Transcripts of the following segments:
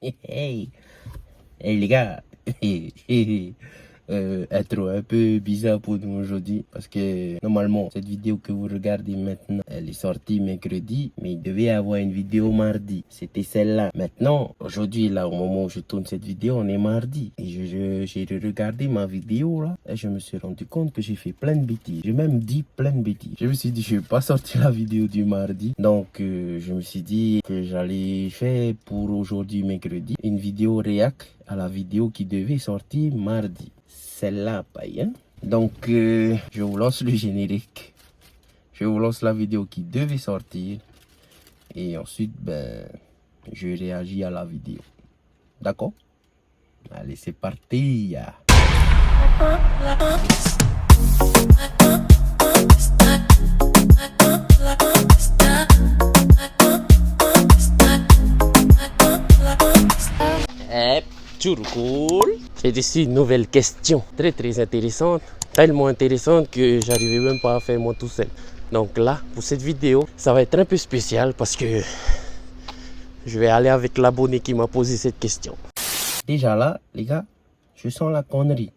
Hey, hey les gars, intro un peu bizarre pour nous aujourd'hui parce que normalement cette vidéo que vous regardez maintenant elle est sortie mercredi mais il devait y avoir une vidéo mardi, c'était celle-là. Maintenant aujourd'hui là au moment où je tourne cette vidéo on est mardi et j'ai regardé ma vidéo là et je me suis rendu compte que j'ai fait plein de bêtises, j'ai même dit plein de bêtises. Je me suis dit je vais pas sortir la vidéo du mardi donc je me suis dit que j'allais faire pour aujourd'hui mercredi une vidéo réac à la vidéo qui devait sortir mardi. Celle-là, paye, hein? Donc, je vous lance le générique. Je vous lance la vidéo qui devait sortir. Et ensuite, ben, je réagis à la vidéo. D'accord? Allez, c'est parti. Cool. J'ai ici une nouvelle question très intéressante, tellement intéressante que j'arrivais même pas à faire moi tout seul. Donc là, pour cette vidéo, ça va être un peu spécial parce que je vais aller avec l'abonné qui m'a posé cette question. Déjà là, les gars, je sens la connerie.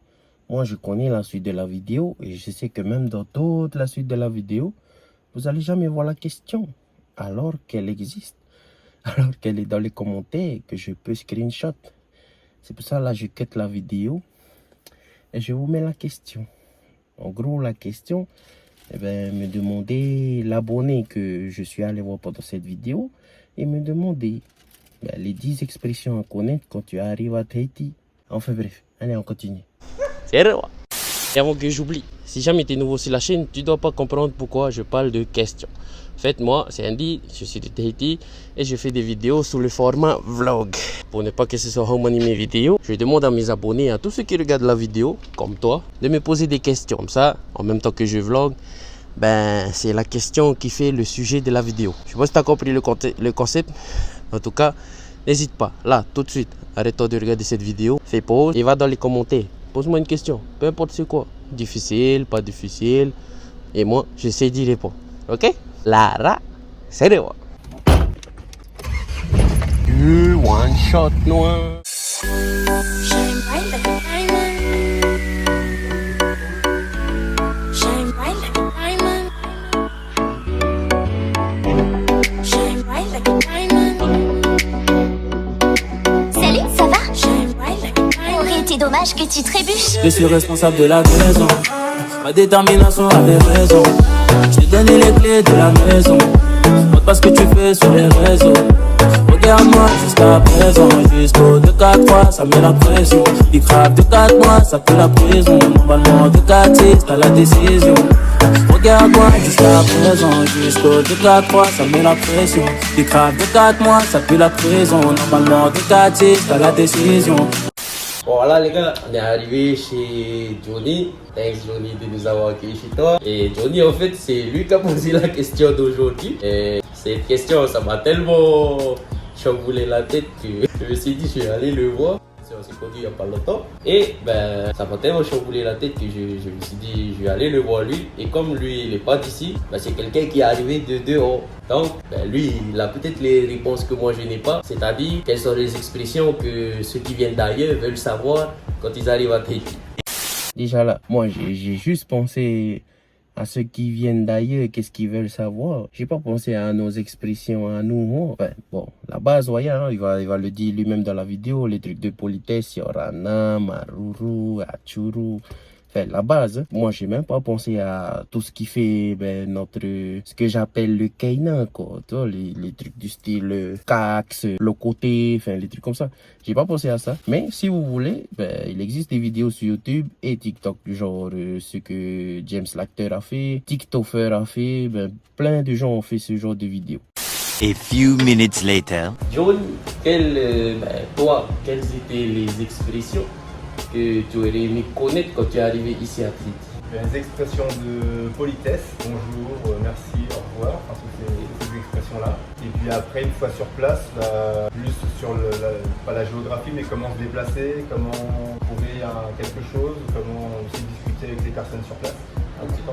Moi, je connais la suite de la vidéo et je sais que même dans toute la suite de la vidéo, vous allez jamais voir la question alors qu'elle existe, alors qu'elle est dans les commentaires que je peux screenshot. C'est pour ça là je quitte la vidéo et je vous mets la question. En gros la question, me demander l'abonné que je suis allé voir pendant cette vidéo et me demander les 10 expressions à connaître quand tu arrives à Tahiti. Enfin bref, allez on continue. C'est vrai. Et avant que j'oublie, si jamais tu es nouveau sur la chaîne, tu dois pas comprendre pourquoi je parle de questions. En fait, moi, c'est Andy, je suis de Tahiti et je fais des vidéos sous le format vlog. Pour ne pas que ce soit harmonie mes vidéos, je demande à mes abonnés, à tous ceux qui regardent la vidéo, comme toi, de me poser des questions. Comme ça, en même temps que je vlog, ben, c'est la question qui fait le sujet de la vidéo. Je sais pas si tu as compris le concept. En tout cas, n'hésite pas, là, tout de suite, arrête-toi de regarder cette vidéo, fais pause et va dans les commentaires. Pose-moi une question, peu importe c'est quoi. Difficile, pas difficile. Et moi, j'essaie d'y répondre. Ok? Lara, c'est de moi. One shot noir. Shine bright like a diamond. Shine bright like a diamond. Shine bright like a diamond. Salut, ça va? Shine bright like a diamond. Aurait été dommage que tu trébuches. Je suis responsable de la maison. Ma détermination avait raison. Je t'ai donné les clés de la maison. Montre pas ce que tu fais sur les réseaux. Regarde-moi jusqu'à présent. Jusqu'au 2-4-3, ça met la pression. Il craque de 4 mois, ça pue la prison. Normalement de 4-6, t'as la décision. Regarde-moi jusqu'à présent. Jusqu'au 2-4-3, ça met la pression. Il craque de 4 mois, ça pue la prison. Normalement de 4-6, t'as la décision. Voilà les gars, on est arrivé chez Johnny. Thanks Johnny de nous avoir accueillis chez toi. Et Johnny en fait c'est lui qui a posé la question d'aujourd'hui. Et cette question ça m'a tellement chamboulé la tête que je me suis dit je vais aller le voir. On s'est connu il n'y a pas longtemps. Et ben ça m'a tellement chamboulé la tête que je me suis dit je vais aller le voir lui. Et comme lui il n'est pas d'ici, ben, c'est quelqu'un qui est arrivé de dehors. Donc ben, lui il a peut-être les réponses que moi je n'ai pas. C'est-à-dire quelles sont les expressions que ceux qui viennent d'ailleurs veulent savoir quand ils arrivent à Tahiti. Déjà là, moi j'ai juste pensé à ceux qui viennent d'ailleurs, qu'est-ce qu'ils veulent savoir. J'ai pas pensé à nos expressions, à nous. Moi. Enfin, bon, la base, voyez, hein, il va le dire lui-même dans la vidéo, les trucs de politesse, Yorana, Maruru, Achuru. Enfin, la base, moi, j'ai même pas pensé à tout ce qui fait ce que j'appelle le Keinan, quoi. Tu vois, les trucs du style le Cax, le côté, enfin, les trucs comme ça. J'ai pas pensé à ça. Mais si vous voulez, il existe des vidéos sur YouTube et TikTok, genre ce que James l'acteur a fait, TikToker a fait, plein de gens ont fait ce genre de vidéos. A few minutes later. John, toi, quelles étaient les expressions que tu aurais aimé connaître quand tu es arrivé ici à Tahiti? Les expressions de politesse, bonjour, merci, au revoir, enfin, toutes ces expressions-là. Et puis après, une fois sur place, plus sur pas la géographie, mais comment se déplacer, comment trouver quelque chose, comment aussi discuter avec les personnes sur place. Un petit peu.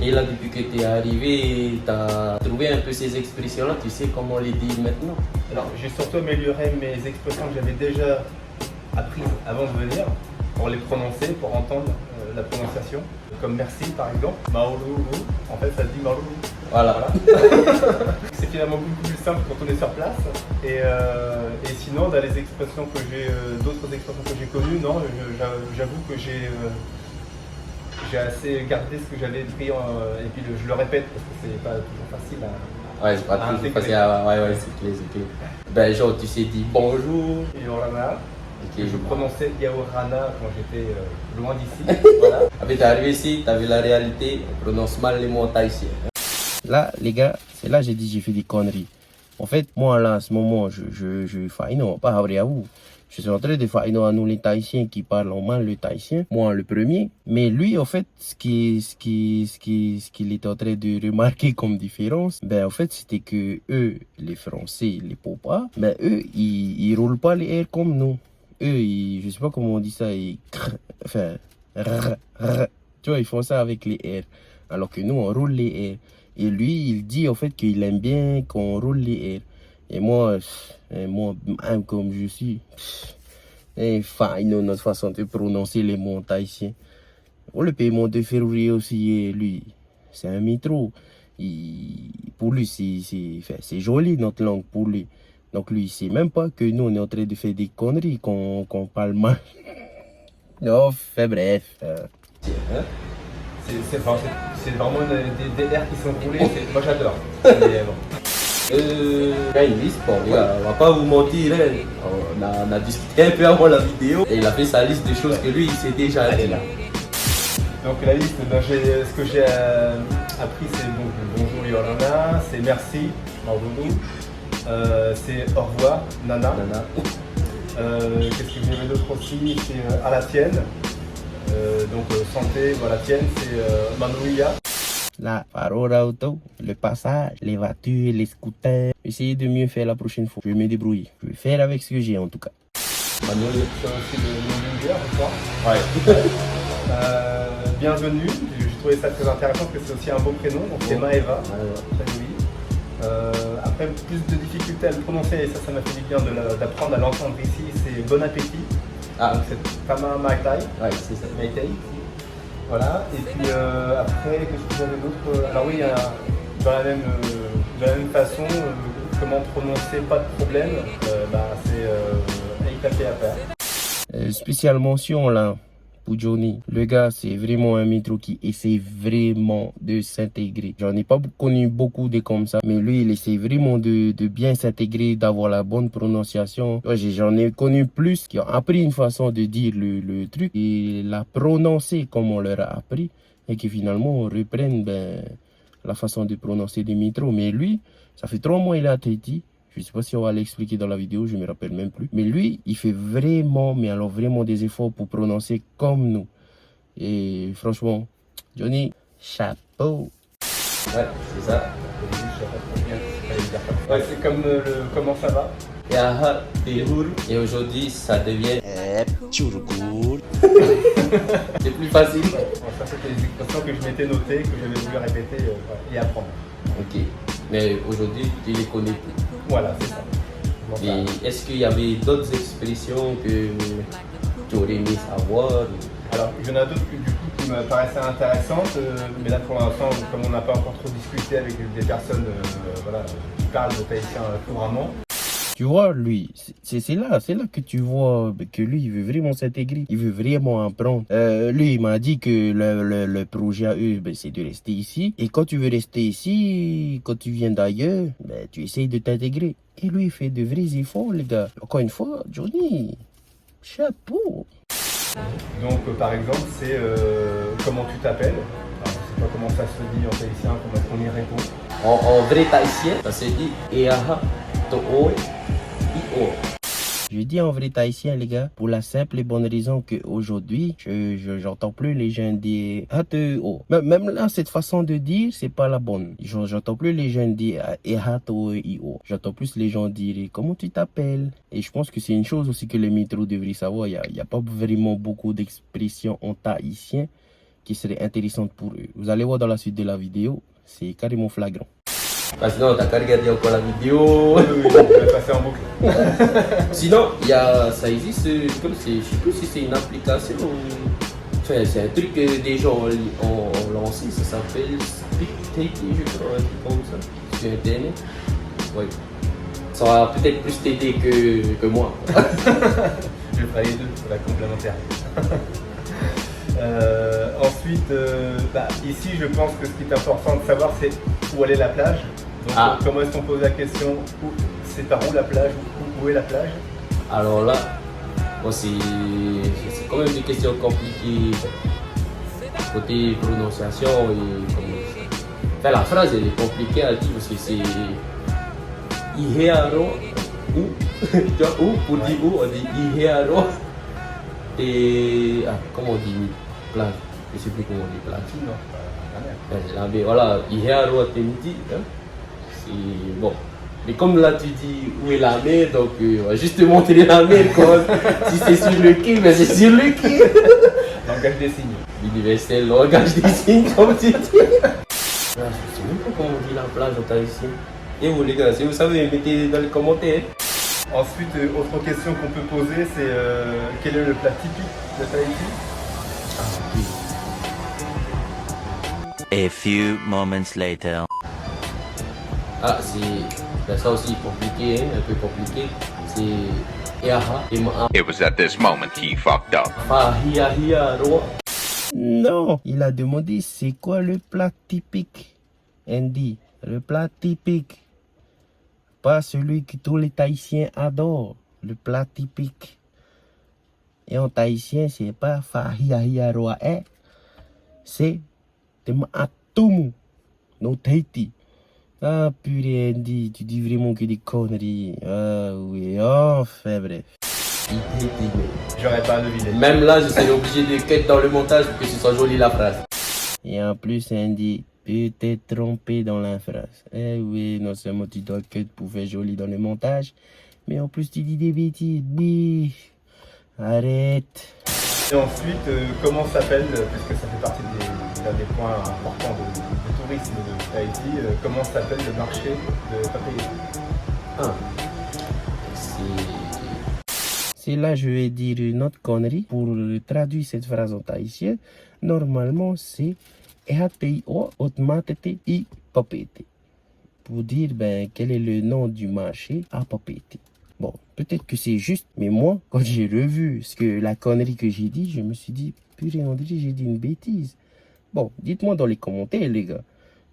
Et là, depuis que tu es arrivé, tu as trouvé un peu ces expressions-là, tu sais comment les dire maintenant. Alors, j'ai surtout amélioré mes expressions que j'avais déjà apprises avant de venir, pour les prononcer, pour entendre la prononciation. Comme merci par exemple, Maoulou, en fait ça se dit Maoulou. Voilà. C'est finalement beaucoup plus simple quand on est sur place. Et sinon, dans les expressions que j'ai, d'autres expressions que j'ai connues, non, j'avoue que j'ai assez gardé ce que j'avais pris et puis je le répète parce que c'est pas toujours facile à. Ouais, c'est pas toujours facile à. Ouais, c'est clair, c'est clair. Ben, genre, tu sais dire bonjour. Yorana. Okay. Je prononçais Yaorana quand j'étais loin d'ici. Voilà. Après, t'es arrivé ici, t'as vu la réalité, on prononce mal les mots tahitiens. Là, les gars, c'est là que j'ai dit j'ai fait des conneries. En fait, moi, là, à ce moment, je fais non, pas à vous. Je suis en train de faire à nous les Tahitiens qui parlent mal le tahitien, moi le premier. Mais lui, en fait, ce qu'il est en train de remarquer comme différence, ben en fait, c'était que eux, les Français, les Popas, ben eux, ils roulent pas les R comme nous. Eux, je sais pas comment on dit ça, enfin, tu vois, ils font ça avec les R. Alors que nous, on roule les R. Et lui, il dit en fait qu'il aime bien qu'on roule les R. Et moi, comme je suis, notre façon de prononcer les mots tahitiens. Le paiement de février aussi, lui, c'est un métro. Pour lui, c'est joli notre langue pour lui. Donc lui, il sait même pas que nous, on est en train de faire des conneries, qu'on parle mal. Non, fait bref. C'est vraiment des airs qui sont roulés, moi j'adore. Kainis, bon, les gars, on va pas vous mentir, hein. On a discuté un peu avant la vidéo et il a fait sa liste de choses que lui, il s'est déjà dit là. Donc la liste, ben, ce que j'ai appris, c'est donc bonjour Yorana, c'est merci, Maoulou, c'est au revoir, Nana. Qu'est-ce que j'avais d'autre aussi? C'est à la tienne. Donc santé, voilà, tienne, c'est Manouia. La parole auto, le passage, les voitures, les scooters. Essayez de mieux faire la prochaine fois. Je vais me débrouiller. Je vais faire avec ce que j'ai en tout cas. Manouia, c'est aussi le nom d'une bière, je crois. Ouais. Bienvenue, j'ai trouvé ça très intéressant parce que c'est aussi un beau prénom, donc c'est Maeva, très joli. Après, plus de difficultés à le prononcer, et ça m'a fait du bien d'apprendre à l'entendre ici, c'est bon appétit. Ah. Donc c'est Tama Maitai. Ouais, c'est ça. Maitai. Voilà, et puis après, qu'est-ce que j'avais d'autre? Alors oui, de la même façon, comment prononcer pas de problème, c'est Eitape à faire. Spéciale mention là. Johnny, le gars, c'est vraiment un métro qui essaie vraiment de s'intégrer. J'en ai pas connu beaucoup de comme ça, mais lui, il essaie vraiment de bien s'intégrer, d'avoir la bonne prononciation. J'en ai connu plus qui ont appris une façon de dire le truc et la prononcer comme on leur a appris et qui finalement reprennent la façon de prononcer des métros. Mais lui, ça fait 3 mois qu'il est à Tahiti. Je ne sais pas si on va l'expliquer dans la vidéo, je ne me rappelle même plus. Mais lui, il fait vraiment, mais alors vraiment des efforts pour prononcer comme nous. Et franchement, Johnny, chapeau. Ouais, c'est ça. Ouais, c'est comme comment ça va. Et aujourd'hui, ça devient c'est plus facile. Bon, ça, c'était des expressions que je m'étais notées, que j'avais voulu répéter et apprendre. Ok. Mais aujourd'hui, tu les connais plus. Voilà, c'est ça. Et est-ce qu'il y avait d'autres expressions que tu aurais aimé savoir? Alors, il y en a d'autres qui me paraissaient intéressantes, mais là pour l'instant, comme on n'a pas encore trop discuté avec des personnes qui parlent de tahitien couramment. Tu vois, lui, c'est là que tu vois que lui, il veut vraiment s'intégrer, il veut vraiment apprendre. Lui, il m'a dit que le projet à eux, c'est de rester ici. Et quand tu veux rester ici, quand tu viens d'ailleurs, tu essayes de t'intégrer. Et lui, il fait de vrais efforts, les gars. Encore une fois, Johnny, chapeau. Donc, par exemple, c'est comment tu t'appelles. Je sais pas comment ça se dit en tahitien, comment on y répond. En vrai tahitien, ça se dit Eaha To'oi. Je dis en vrai tahitien, les gars, pour la simple et bonne raison qu'aujourd'hui, j'entends plus les gens dire Hateo. Même là, cette façon de dire, c'est pas la bonne. J'entends plus les gens dire Ehatoi-io. J'entends plus les gens dire comment tu t'appelles. Et je pense que c'est une chose aussi que les métros devraient savoir. Il y a pas vraiment beaucoup d'expressions en tahitien qui serait intéressante pour eux. Vous allez voir dans la suite de la vidéo, c'est carrément flagrant. Ah, sinon, t'as qu'à regarder encore la vidéo. Oui, je vais passer en boucle. Sinon, ça existe, je sais plus si c'est une application ou... Enfin, c'est un truc que des gens ont lancé, ça s'appelle SpeakTaty, je crois, un truc comme ça, sur internet. Oui. Ça va peut-être plus t'aider que moi. Je ferai les deux, pour la complémentaire. Ensuite, ici, je pense que ce qui est important de savoir, c'est où elle est la plage. Donc, comment est-ce qu'on pose la question, c'est par où la plage, où est la plage? Alors là, bon, c'est quand même des questions compliquées. Côté prononciation et enfin, la phrase elle est compliquée à dire parce que c'est Ihearo ou tu vois ou pour dire où on dit Ihearo et comment on dit plage, je sais plus comment on dit plage. Non, la mer. Voilà, Ihearo Temiti, hein? C'est bon. Mais comme là tu dis où est la mer, donc on va juste te montrer la mer quoi. Si c'est sur le quai, mais c'est sur le quai. Langage des signes. L'universel langage des signes comme tu dis. Je ne sais même pas comment on dit la plage en tahitien. Et vous les gars, si vous savez, mettez dans les commentaires. Ensuite, autre question qu'on peut poser, c'est quel est le plat typique de Tahiti? A few moments later. C'est ça aussi compliqué, hein, un peu compliqué. C'est Eaha, It was at this moment he fucked up. Roa. Non, il a demandé c'est quoi le plat typique. Andy, le plat typique. Pas celui que tous les Tahitiens adorent. Le plat typique. Et en tahitien, c'est pas Fahia Roa, c'est Tema Atumu. No Tahiti. Ah purée Andy, tu dis vraiment que des conneries. Ah oui, enfin bref. J'aurais pas deviné. Même là, je serais obligé de cut dans le montage pour que ce soit joli la phrase. Et en plus, Andy, tu t'es trompé dans la phrase. Eh oui, non seulement tu dois cut pour faire joli dans le montage, mais en plus tu dis des bêtises. Oui. Arrête. Et ensuite, comment s'appelle, puisque ça fait partie d'un des points importants du tourisme de Tahiti, comment s'appelle le marché de Papeete? C'est là je vais dire une autre connerie. Pour traduire cette phrase en tahitien, normalement c'est Ehatei-o Otmatete I Papeete. Pour dire quel est le nom du marché à Papeete. Bon, peut-être que c'est juste, mais moi, quand j'ai revu la connerie que j'ai dit, je me suis dit, purée André, j'ai dit une bêtise. Bon, dites-moi dans les commentaires, les gars,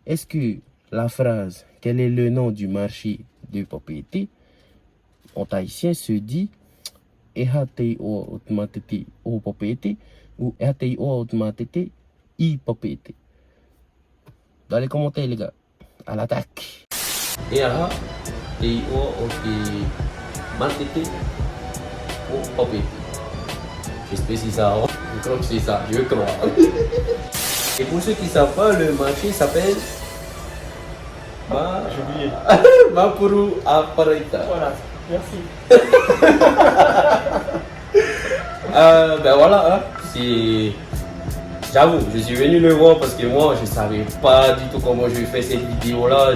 est-ce que la phrase, quel est le nom du marché de Papeete, en tahitien se dit Ehatei-o Otmatete O Papeete ou Ehatei-o Otmatete I Papeete. Dans les commentaires, les gars, à l'attaque. Eaha, Tei-o, Matete ou Papeete. J'espère que c'est ça. Je crois que c'est ça. Je crois. Et pour ceux qui ne savent pas, le marché s'appelle J'ai oublié. Mapuru Aparaita. Voilà, merci. Voilà, hein, c'est... J'avoue, je suis venu le voir parce que moi, je ne savais pas du tout comment je vais faire cette vidéo-là.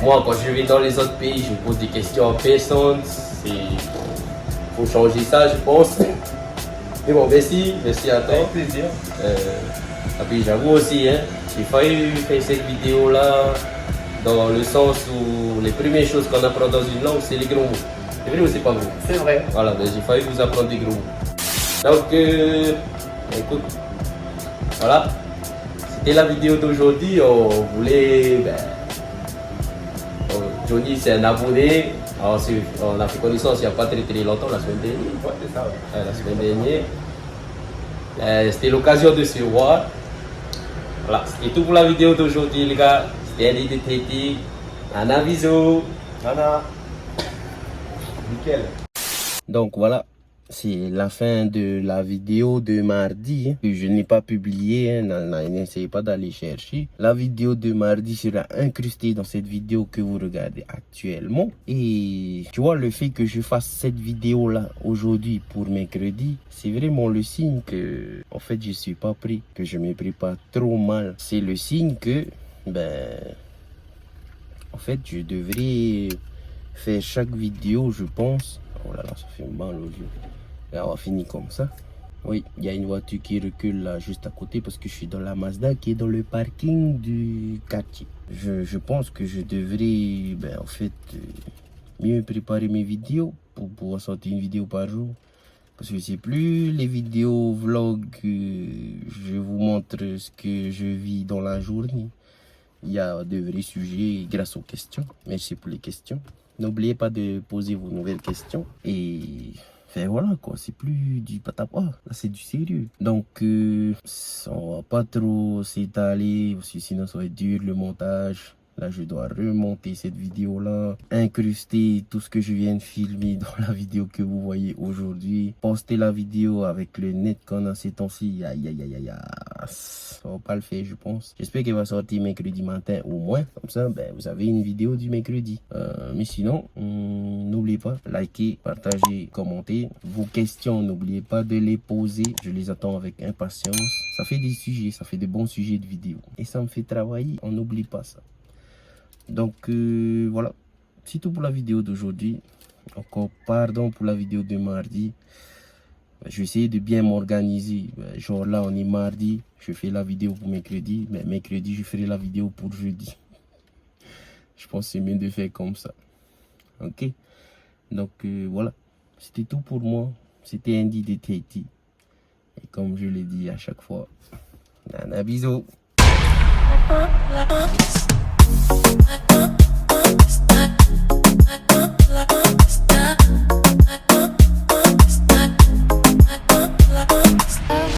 Moi, quand je vais dans les autres pays, je pose des questions à personne. Il faut changer ça, je pense. Mais bon, merci à toi. Avec plaisir. Et puis j'avoue aussi, hein, j'ai failli faire cette vidéo-là dans le sens où les premières choses qu'on apprend dans une langue, c'est les gros mots. C'est vrai ou c'est pas vrai? C'est vrai. Voilà, j'ai failli vous apprendre des gros mots. Donc, écoute, voilà, c'était la vidéo d'aujourd'hui. On voulait... Johnny, c'est un abonné. Alors, on a fait connaissance il n'y a pas très longtemps, la semaine dernière. Ouais, c'est ça. Ouais. La semaine dernière. C'était l'occasion de se voir. Voilà, c'était tout pour la vidéo d'aujourd'hui, les gars. C'était Andy de Tahiti. Un aviso. Nana. Nickel. Donc voilà, c'est la fin de la vidéo de mardi que je n'ai pas publiée. N'essayez pas d'aller chercher. La vidéo de mardi sera incrustée dans cette vidéo que vous regardez actuellement. Et tu vois, le fait que je fasse cette vidéo là aujourd'hui pour mercredi, c'est vraiment le signe que en fait je suis pas prêt, que je me prépare trop mal. C'est le signe que en fait je devrais faire chaque vidéo, je pense. Oh là là, ça fait mal aux yeux. Et on va finir comme ça. Oui, il y a une voiture qui recule là juste à côté parce que je suis dans la Mazda qui est dans le parking du quartier. Je pense que je devrais en fait mieux préparer mes vidéos pour pouvoir sortir une vidéo par jour. Parce que c'est plus les vidéos vlog, je vous montre ce que je vis dans la journée. Il y a de vrais sujets grâce aux questions. Merci pour les questions. N'oubliez pas de poser vos nouvelles questions. Et voilà quoi, c'est plus du patapa, là c'est du sérieux. Donc on va pas trop s'étaler parce que sinon ça va être dur le montage. Là je dois remonter cette vidéo là, incruster tout ce que je viens de filmer dans la vidéo que vous voyez aujourd'hui, poster la vidéo avec le net qu'on a ces temps-ci. Aïe aïe aïe aïe, ça va pas le faire je pense. J'espère qu'elle va sortir mercredi matin au moins, comme ça vous avez une vidéo du mercredi. Mais sinon n'oubliez pas, likez, partagez, commentez. Vos questions n'oubliez pas de les poser, je les attends avec impatience. Ça fait des sujets, ça fait de bons sujets de vidéos et ça me fait travailler, on n'oublie pas ça. Donc voilà, c'est tout pour la vidéo d'aujourd'hui. Encore pardon pour la vidéo de mardi. Je vais essayer de bien m'organiser. Genre là on est mardi, je fais la vidéo pour mercredi, mais mercredi je ferai la vidéo pour jeudi. Je pense que c'est mieux de faire comme ça. Ok, donc voilà, c'était tout pour moi. C'était Andy de Tahiti. Et comme je l'ai dit à chaque fois, nana bisous. Uh-uh.